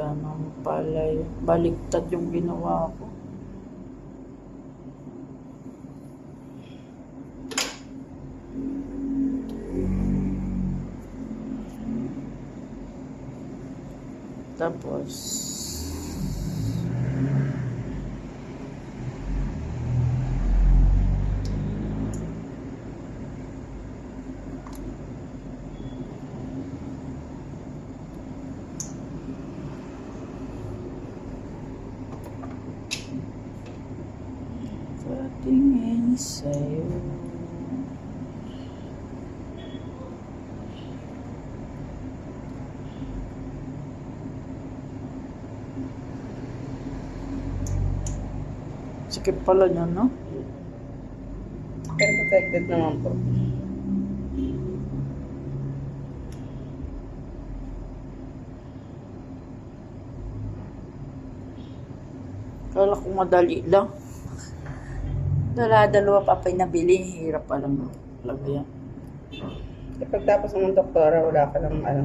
Ganun pala yun. Baliktad yung ginawa ko. Tapos patingin sa'yo. Sakit pala niya, no? Pero protected naman po. Kala ko madali lang. Dala-dalawa pa pinabili. Hirap palang lagyan. Kapag tapos ng doktora, wala ka lang ano.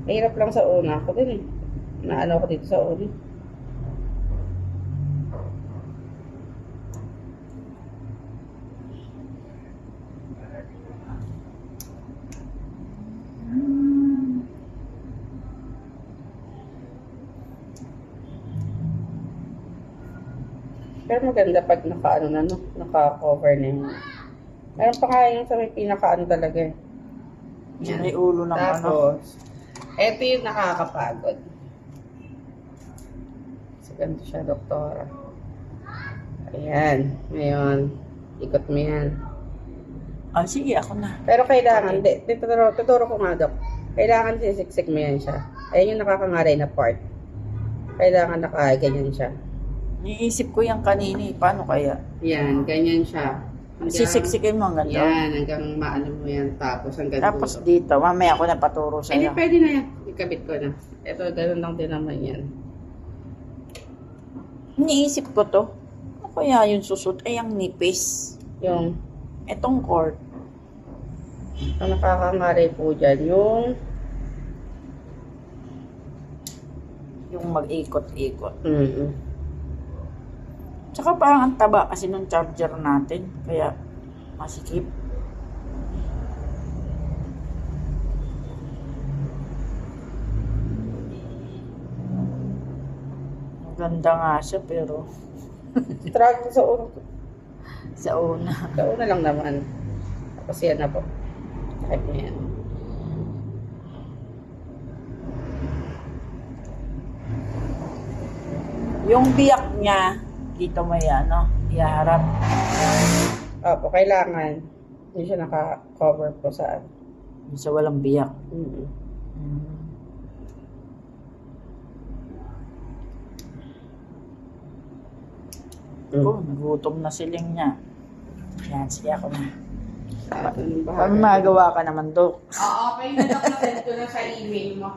Mahirap lang sa una. Ako din eh. Naano ako dito sa una. Pero maganda pag naka-ano na, no? Naka-cover na yun. Meron pa nga yung sa may pinaka-ano talaga eh. Yan. May ulo ng ano. Tapos, eto yung nakakapagod. So, ganito siya, doktora. Ayan. Ngayon, ikot mo yan. Ah, sige, ako na. Pero kailangan, tuturo ko nga, Dok. Kailangan sisiksik mo yan siya. Ayan yung nakakangaray na part. Kailangan nakaganyan siya. Niisip ko yung kanini. Paano kaya? Yan, ganyan siya. Sisiksikin mo hanggang doon. Yan, hanggang maano mo yan. Tapos hanggang Tapos dulo. dito, mamaya ako na paturo Hindi, sa'yo. pwede na yan. Ikabit ko na. Ito, gano'n lang din naman yan. Niisip ko to. Ano kaya yung susot? Ay, ang nipis. Yung, Etong cord. ang nakakangaray po dyan, Yung mag-ikot-ikot. Tsaka parang ang taba kasi nung charger natin. Kaya masikip. Maganda nga siya pero struggle sa ulo. sa una. Sa una lang naman. Tapos yan na po. Type mo yan. Yung biyak niya, dito mo yan, no? Iharap. Opo, kailangan. Hindi siya naka-cover po sa ano. Sa walang biyak. Mm-hmm. Oh, nagutom na siling niya. Yan, sige ako na. Sa atin yung Pag magawa ka naman, Dok. Oo, okay na lang. Send ko na sa email mo.